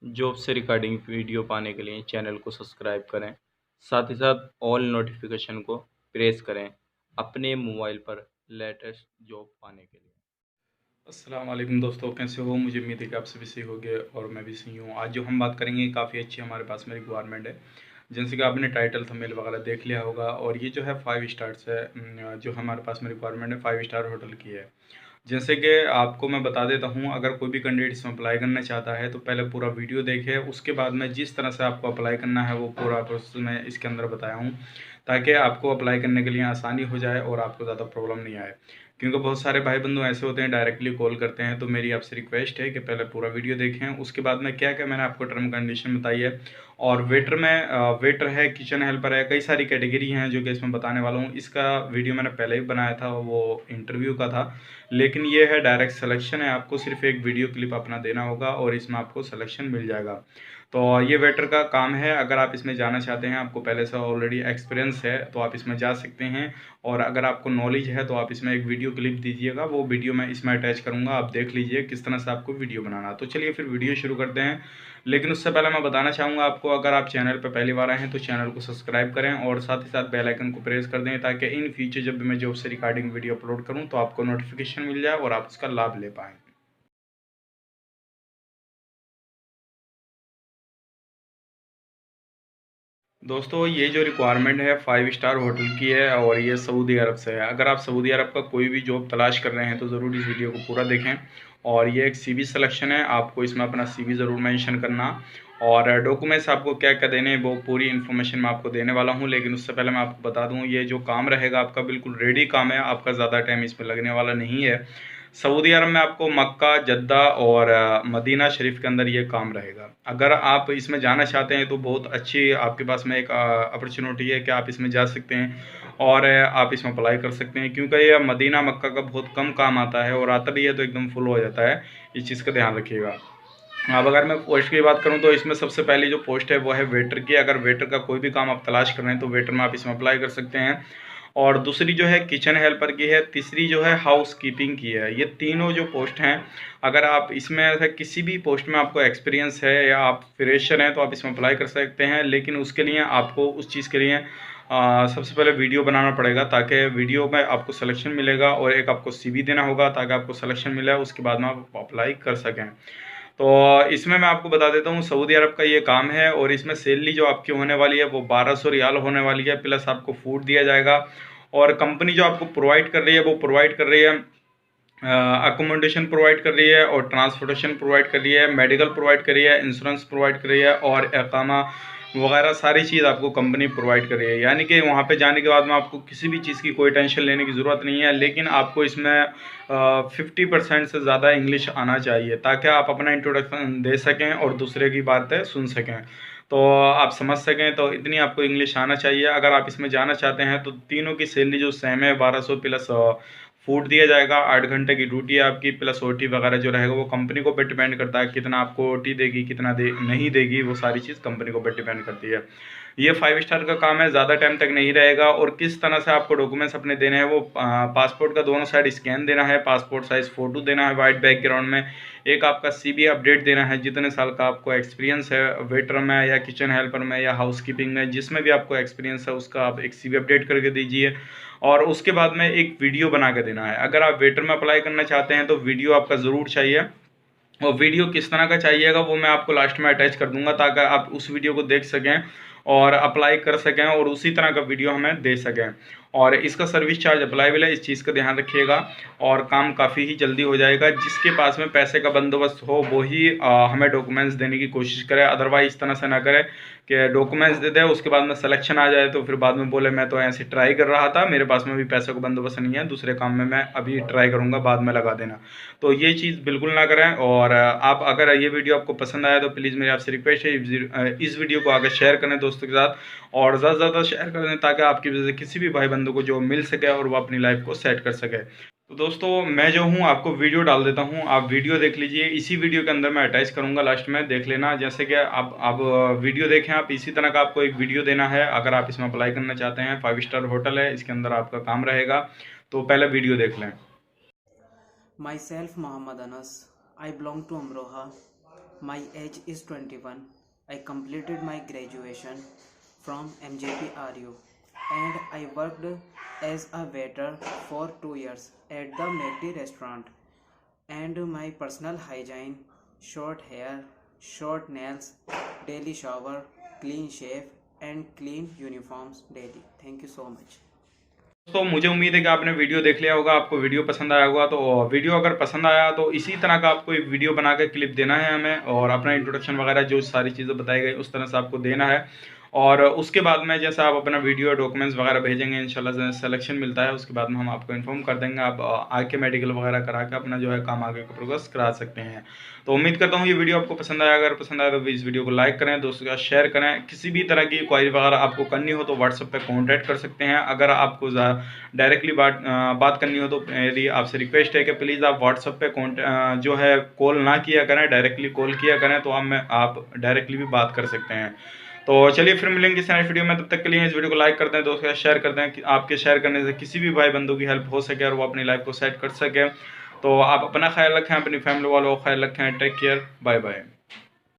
Job से regarding video पाने के लिए चैनल को सब्सक्राइब करें। साथ ही साथ ऑल नोटिफिकेशन को प्रेस करें अपने मोबाइल पर लेटेस्ट जॉब पाने के लिए। अस्सलाम वालेकुम दोस्तों, कैसे हो? मुझे उम्मीद है कि आप सभी सही होंगे और मैं भी सही हूँ। आज जो हम बात करेंगे काफ़ी अच्छी हमारे पास में रिक्वायरमेंट है, जैसे कि आपने टाइटल थंबनेल वगैरह देख लिया होगा। और ये जो है 5 स्टार्स है, जो हमारे पास में रिक्वायरमेंट है 5 स्टार होटल की है। जैसे कि आपको मैं बता देता हूँ, अगर कोई भी कैंडिडेट इसमें अप्लाई करना चाहता है तो पहले पूरा वीडियो देखे, उसके बाद में जिस तरह से आपको अप्लाई करना है वो पूरा प्रोसेस मैं इसके अंदर बताया हूँ, ताकि आपको अप्लाई करने के लिए आसानी हो जाए और आपको ज़्यादा प्रॉब्लम नहीं आए। क्योंकि बहुत सारे भाई बंधु ऐसे होते हैं डायरेक्टली कॉल करते हैं, तो मेरी आपसे रिक्वेस्ट है कि पहले पूरा वीडियो देखें, उसके बाद में क्या क्या मैंने आपको टर्म कंडीशन बताई है। और वेटर में वेटर है, किचन हेल्पर है, कई सारी कैटेगरी हैं जो कि इसमें बताने वाला हूँ। इसका वीडियो मैंने पहले ही बनाया था, वो इंटरव्यू का था, लेकिन ये है डायरेक्ट सिलेक्शन है। आपको सिर्फ एक वीडियो क्लिप अपना देना होगा और इसमें आपको सिलेक्शन मिल जाएगा। तो ये वेटर का काम है। अगर आप इसमें जाना चाहते हैं, आपको पहले से ऑलरेडी एक्सपीरियंस है, तो आप इसमें जा सकते हैं। और अगर आपको नॉलेज है तो आप इसमें एक वीडियो क्लिप दीजिएगा, वो वीडियो मैं इसमें अटैच करूँगा, आप देख लीजिए किस तरह से आपको वीडियो बनाना। तो चलिए फिर वीडियो शुरू करते हैं। लेकिन उससे पहले मैं बताना चाहूँगा आपको, अगर आप चैनल पर पहली बार आए हैं तो चैनल को सब्सक्राइब करें और साथ ही साथ बेल आइकन को प्रेस कर दें, ताकि इन फ्यूचर जब भी मैं जॉब से रिगार्डिंग वीडियो अपलोड करूँ तो आपको नोटिफिकेशन मिल जाए और आप उसका लाभ ले पाएँ। दोस्तों, ये जो रिक्वायरमेंट है 5 स्टार होटल की है और ये सऊदी अरब से है। अगर आप सऊदी अरब का कोई भी जॉब तलाश कर रहे हैं तो ज़रूर इस वीडियो को पूरा देखें। और ये एक सीवी सिलेक्शन है, आपको इसमें अपना सीवी ज़रूर मेंशन करना। और डॉक्यूमेंट्स आपको क्या क्या देने हैं वो पूरी इन्फॉर्मेशन मैं आपको देने वाला हूँ। लेकिन उससे पहले मैं आपको बता दूँ, ये जो काम रहेगा आपका बिल्कुल रेडी काम है, आपका ज़्यादा टाइम इसमें लगने वाला नहीं है। सऊदी अरब में आपको मक्का, जद्दा और मदीना शरीफ के अंदर ये काम रहेगा। अगर आप इसमें जाना चाहते हैं तो बहुत अच्छी आपके पास में एक अपॉर्चुनिटी है कि आप इसमें जा सकते हैं और आप इसमें अप्लाई कर सकते हैं, क्योंकि ये मदीना मक्का का बहुत कम काम आता है और आता भी है तो एकदम फुल हो जाता है। इस चीज़ का ध्यान रखिएगा। अब अगर मैं पोस्ट की बात करूं तो इसमें सबसे पहली जो पोस्ट है वो है वेटर की। अगर वेटर का कोई भी काम आप तलाश कर रहे हैं तो वेटर में आप इसमें अप्लाई कर सकते हैं। और दूसरी जो है किचन हेल्पर की है, तीसरी जो है हाउस कीपिंग की है। ये तीनों जो पोस्ट हैं, अगर आप इसमें से किसी भी पोस्ट में आपको एक्सपीरियंस है या आप फ्रेशर हैं तो आप इसमें अप्लाई कर सकते हैं। लेकिन उसके लिए आपको उस चीज़ के लिए सबसे पहले वीडियो बनाना पड़ेगा, ताकि वीडियो में आपको सिलेक्शन मिलेगा और एक आपको सीवी देना होगा ताकि आपको सिलेक्शन मिले, उसके बाद में आप अप्लाई कर सकें। तो इसमें मैं आपको बता देता हूँ, सऊदी अरब का ये काम है और इसमें सैलरी जो आपकी होने वाली है वो 1200 रियाल होने वाली है, प्लस आपको फूड दिया जाएगा। और कंपनी जो आपको प्रोवाइड कर रही है वो प्रोवाइड कर रही है, अकोमोडेशन प्रोवाइड कर रही है और ट्रांसपोर्टेशन प्रोवाइड कर रही है, मेडिकल प्रोवाइड कर रही है, इंश्योरेंस प्रोवाइड कर रही है और इकामा वगैरह सारी चीज़ आपको कंपनी प्रोवाइड कर रही है। यानी कि वहाँ पे जाने के बाद में आपको किसी भी चीज़ की कोई टेंशन लेने की ज़रूरत नहीं है। लेकिन आपको इसमें 50% से ज़्यादा इंग्लिश आना चाहिए, ताकि आप अपना इंट्रोडक्शन दे सकें और दूसरे की बातें सुन सकें, तो आप समझ सकें। तो इतनी आपको इंग्लिश आना चाहिए। अगर आप इसमें जाना चाहते हैं तो तीनों की सैलरी जो सेम है, 1200 प्लस फूड दिया जाएगा, 8 घंटे की ड्यूटी है आपकी, प्लस ओटी वगैरह जो रहेगा वो कंपनी को पे डिपेंड करता है, कितना आपको ओटी देगी कितना नहीं देगी, वो सारी चीज़ कंपनी को पे डिपेंड करती है। ये 5 स्टार का काम है, ज़्यादा टाइम तक नहीं रहेगा। और किस तरह से आपको डॉक्यूमेंट्स अपने देने हैं, वो पासपोर्ट का दोनों साइड स्कैन देना है, पासपोर्ट साइज़ फ़ोटो देना है वाइट बैकग्राउंड में, एक आपका सीवी अपडेट देना है, जितने साल का आपको एक्सपीरियंस है वेटर में या किचन हेल्पर में या हाउस कीपिंग में, जिसमें भी आपको एक्सपीरियंस है उसका आप एक सीवी अपडेट करके दीजिए। और उसके बाद में एक वीडियो बना के देना है। अगर आप वेटर में अप्लाई करना चाहते हैं तो वीडियो आपका ज़रूर चाहिए, और वीडियो किस तरह का चाहिएगा वो मैं आपको लास्ट में अटैच कर दूंगा, ताकि आप उस वीडियो को देख सकें और अप्लाई कर सकें और उसी तरह का वीडियो हमें दे सकें। और इसका सर्विस चार्ज अप्लाईबल है, इस चीज़ का ध्यान रखिएगा। और काम काफ़ी ही जल्दी हो जाएगा। जिसके पास में पैसे का बंदोबस्त हो वो ही हमें डॉक्यूमेंट्स देने की कोशिश करे, अदरवाइज इस तरह से ना करे कि डॉक्यूमेंट्स दे दे, उसके बाद में सिलेक्शन आ जाए तो फिर बाद में बोले मैं तो ऐसे ट्राई कर रहा था, मेरे पास में भी पैसे का बंदोबस्त नहीं है, दूसरे काम में मैं अभी ट्राई करूँगा, बाद में लगा देना। तो ये चीज़ बिल्कुल ना करें। और आप अगर ये वीडियो आपको पसंद आया तो प्लीज़ मेरी आपसे रिक्वेस्ट है, इस वीडियो को आगे शेयर करें दोस्तों के साथ, और ज़्यादा से ज़्यादा शेयर करें, ताकि आपकी वजह से किसी भी भाई बंधु को जो मिल सके और वो अपनी लाइफ को सेट कर सके। तो दोस्तों, मैं जो हूँ आपको वीडियो डाल देता हूँ, आप वीडियो देख लीजिए। इसी वीडियो के अंदर मैं अटैच करूँगा, लास्ट में देख लेना। जैसे कि आप वीडियो देखें, आप इसी तरह का आपको एक वीडियो देना है। अगर आप इसमें अप्लाई करना चाहते हैं, 5 स्टार होटल है, इसके अंदर आपका काम रहेगा, तो पहले वीडियो देख लें। Myself Muhammad Anas. I belong to Amroha. My age is 21. I completed my graduation from MJP RU and I worked as a waiter for 2 years at the McD restaurant. And my personal hygiene: short hair, short nails, daily shower, clean shave, and clean uniforms daily. Thank you so much. तो मुझे उम्मीद है कि आपने video देख लिया होगा, आपको वीडियो पसंद आया होगा। तो वीडियो अगर पसंद आया तो इसी तरह का आपको एक वीडियो बना के क्लिप देना है हमें, और अपना इंट्रोडक्शन वगैरह जो सारी चीज़ें बताई गई उस तरह से आपको देना है। और उसके बाद में जैसे आप अपना वीडियो डॉक्यूमेंट्स वगैरह भेजेंगे, इंशाल्लाह सिलेक्शन मिलता है उसके बाद में हम आपको इन्फॉर्म कर देंगे। आप आके मेडिकल वगैरह करा के अपना जो है काम आगे का प्रोग्रेस करा सकते हैं। तो उम्मीद करता हूँ ये वीडियो आपको पसंद आया। अगर पसंद आया तो इस वीडियो को लाइक करें, दोस्तों के साथ शेयर करें। किसी भी तरह की क्वायरी वगैरह आपको करनी हो तो व्हाट्सएप पे कॉन्टैक्ट कर सकते हैं। अगर आपको डायरेक्टली बात करनी हो तो मेरी आपसे रिक्वेस्ट है कि प्लीज़ आप व्हाट्सएप पे जो है कॉल ना किया करें, डायरेक्टली कॉल किया करें तो आप डायरेक्टली भी बात कर सकते हैं। तो चलिए फिर मिलेंगे किसी नेक्स्ट वीडियो में, तब तक के लिए इस वीडियो को लाइक कर दें, दोस्तों के साथ शेयर कर दें कि आपके शेयर करने से किसी भी भाई बंधु की हेल्प हो सके और वो अपनी लाइफ को सेट कर सके। तो आप अपना ख्याल रखें, अपनी फैमिली वालों का ख्याल रखें। Take care, bye bye.